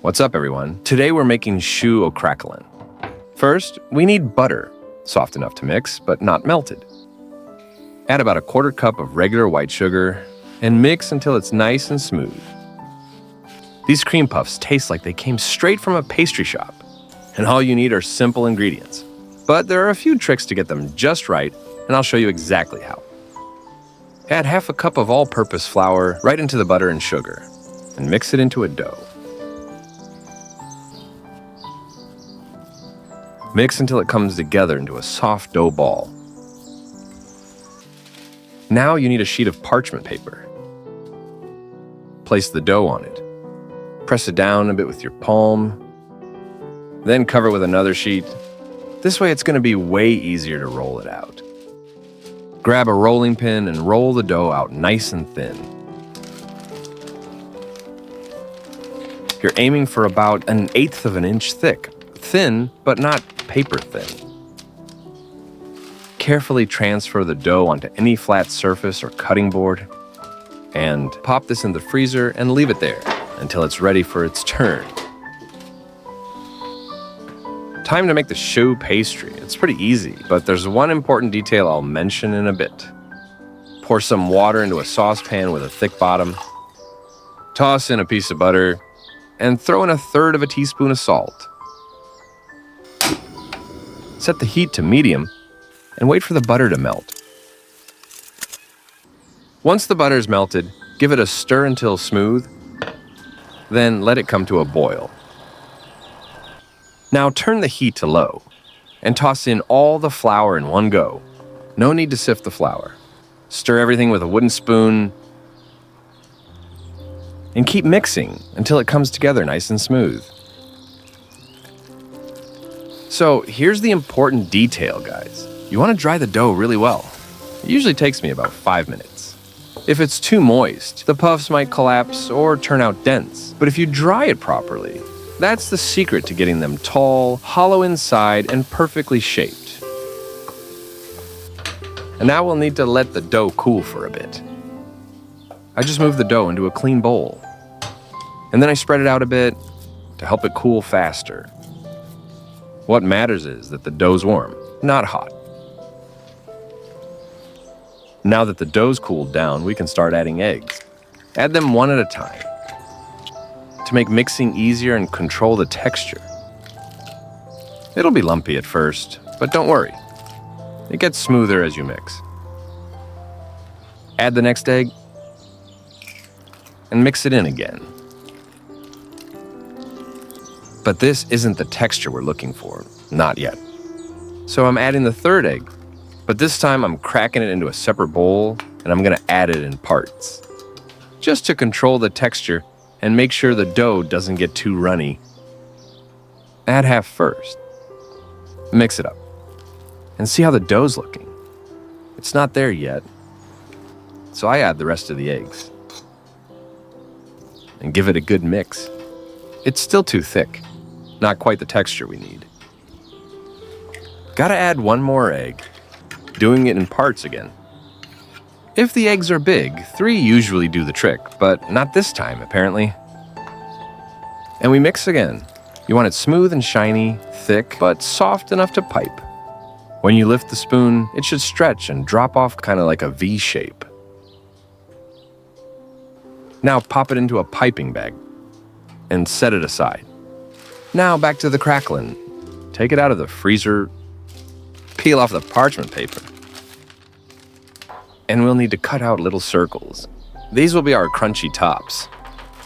What's up, everyone? Today we're making choux au craquelin. First, we need butter, soft enough to mix, but not melted. Add about a quarter cup of regular white sugar and mix until it's nice and smooth. These cream puffs taste like they came straight from a pastry shop, and all you need are simple ingredients. But there are a few tricks to get them just right, and I'll show you exactly how. Add half a cup of all-purpose flour right into the butter and sugar, and mix it into a dough. Mix until it comes together into a soft dough ball. Now you need a sheet of parchment paper. Place the dough on it. Press it down a bit with your palm. Then cover it with another sheet. This way it's going to be way easier to roll it out. Grab a rolling pin and roll the dough out nice and thin. You're aiming for about 1/8 of an inch thick. Thin, but not paper thin. Carefully transfer the dough onto any flat surface or cutting board, and pop this in the freezer and leave it there until it's ready for its turn. Time to make the choux pastry. It's pretty easy, but there's one important detail I'll mention in a bit. Pour some water into a saucepan with a thick bottom, toss in a piece of butter, and throw in 1/3 teaspoon of salt. Set the heat to medium and wait for the butter to melt. Once the butter is melted, give it a stir until smooth, then let it come to a boil. Now turn the heat to low and toss in all the flour in one go. No need to sift the flour. Stir everything with a wooden spoon and keep mixing until it comes together nice and smooth. So here's the important detail, guys. You want to dry the dough really well. It usually takes me about 5 minutes. If it's too moist, the puffs might collapse or turn out dense. But if you dry it properly, that's the secret to getting them tall, hollow inside, and perfectly shaped. And now we'll need to let the dough cool for a bit. I just move the dough into a clean bowl. And then I spread it out a bit to help it cool faster. What matters is that the dough's warm, not hot. Now that the dough's cooled down, we can start adding eggs. Add them one at a time to make mixing easier and control the texture. It'll be lumpy at first, but don't worry. It gets smoother as you mix. Add the next egg and mix it in again. But this isn't the texture we're looking for, not yet. So I'm adding the 3rd egg, but this time I'm cracking it into a separate bowl and I'm gonna add it in parts, just to control the texture and make sure the dough doesn't get too runny. Add half first. Mix it up and see how the dough's looking. It's not there yet, so I add the rest of the eggs and give it a good mix. It's still too thick. Not quite the texture we need. Gotta add one more egg, doing it in parts again. If the eggs are big, 3 usually do the trick, but not this time, apparently. And we mix again. You want it smooth and shiny, thick, but soft enough to pipe. When you lift the spoon, it should stretch and drop off kind of like a V shape. Now pop it into a piping bag and set it aside. Now back to the crackling. Take it out of the freezer, peel off the parchment paper, and we'll need to cut out little circles. These will be our crunchy tops.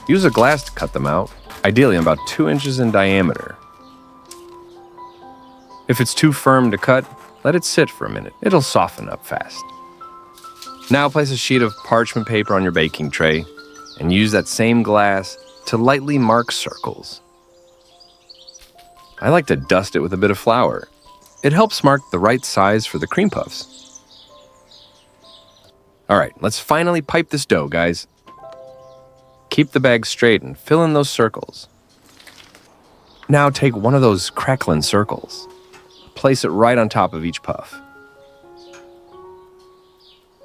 Use a glass to cut them out, ideally about 2 inches in diameter. If it's too firm to cut, let it sit for a minute. It'll soften up fast. Now place a sheet of parchment paper on your baking tray and use that same glass to lightly mark circles. I like to dust it with a bit of flour. It helps mark the right size for the cream puffs. All right, let's finally pipe this dough, guys. Keep the bag straight and fill in those circles. Now take one of those crackling circles. Place it right on top of each puff.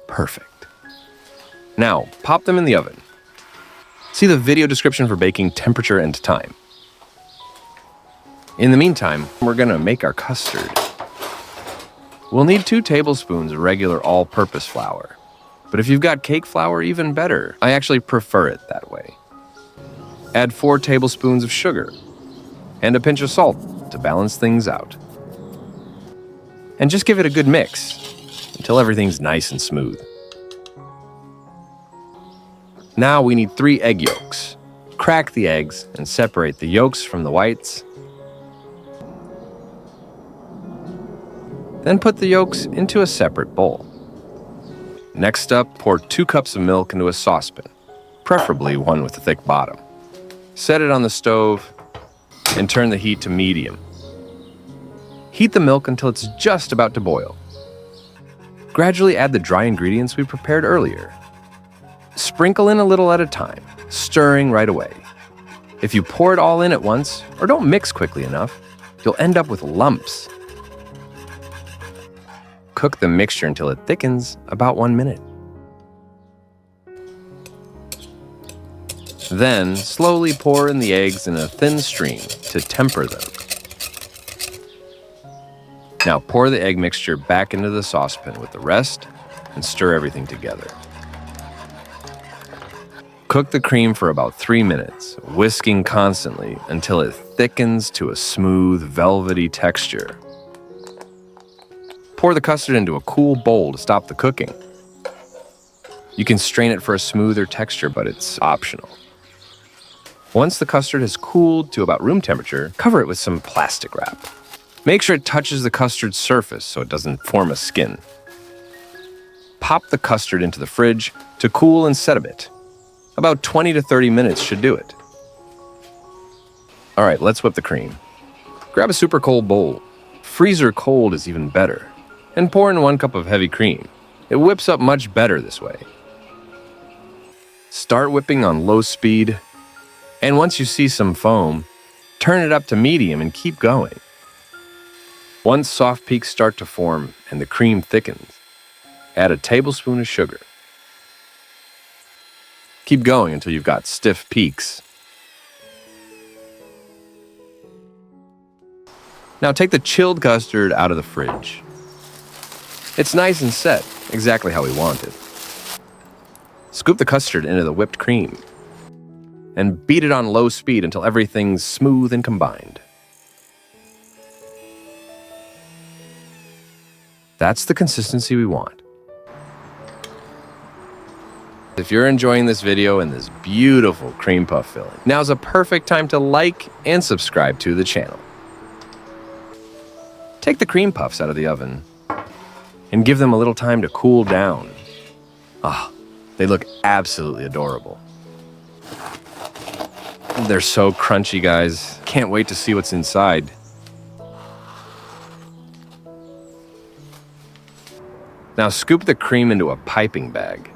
Perfect. Now, pop them in the oven. See the video description for baking temperature and time. In the meantime, we're gonna make our custard. We'll need 2 tablespoons of regular all-purpose flour. But if you've got cake flour, even better. I actually prefer it that way. Add 4 tablespoons of sugar and a pinch of salt to balance things out. And just give it a good mix until everything's nice and smooth. Now we need 3 egg yolks. Crack the eggs and separate the yolks from the whites. Then put the yolks into a separate bowl. Next up, pour 2 cups of milk into a saucepan, preferably one with a thick bottom. Set it on the stove and turn the heat to medium. Heat the milk until it's just about to boil. Gradually add the dry ingredients we prepared earlier. Sprinkle in a little at a time, stirring right away. If you pour it all in at once or don't mix quickly enough, you'll end up with lumps. Cook the mixture until it thickens about 1 minute. Then, slowly pour in the eggs in a thin stream to temper them. Now pour the egg mixture back into the saucepan with the rest and stir everything together. Cook the cream for about 3 minutes, whisking constantly until it thickens to a smooth, velvety texture. Pour the custard into a cool bowl to stop the cooking. You can strain it for a smoother texture, but it's optional. Once the custard has cooled to about room temperature, cover it with some plastic wrap. Make sure it touches the custard surface so it doesn't form a skin. Pop the custard into the fridge to cool and set a bit. About 20 to 30 minutes should do it. All right, let's whip the cream. Grab a super cold bowl. Freezer cold is even better. And pour in 1 cup of heavy cream. It whips up much better this way. Start whipping on low speed, and once you see some foam, turn it up to medium and keep going. Once soft peaks start to form and the cream thickens, add a tablespoon of sugar. Keep going until you've got stiff peaks. Now take the chilled custard out of the fridge. It's nice and set, exactly how we want it. Scoop the custard into the whipped cream and beat it on low speed until everything's smooth and combined. That's the consistency we want. If you're enjoying this video and this beautiful cream puff filling, now's a perfect time to like and subscribe to the channel. Take the cream puffs out of the oven and give them a little time to cool down. They look absolutely adorable. They're so crunchy, guys. Can't wait to see what's inside. Now scoop the cream into a piping bag.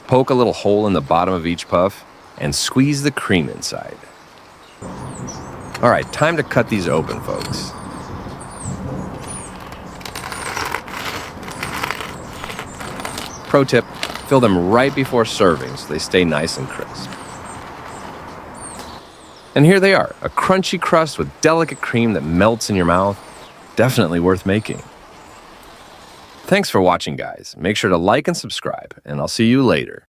Poke a little hole in the bottom of each puff and squeeze the cream inside. All right, time to cut these open, folks. Pro tip, fill them right before serving so they stay nice and crisp. And here they are, a crunchy crust with delicate cream that melts in your mouth. Definitely worth making. Thanks for watching, guys. Make sure to like and subscribe, and I'll see you later.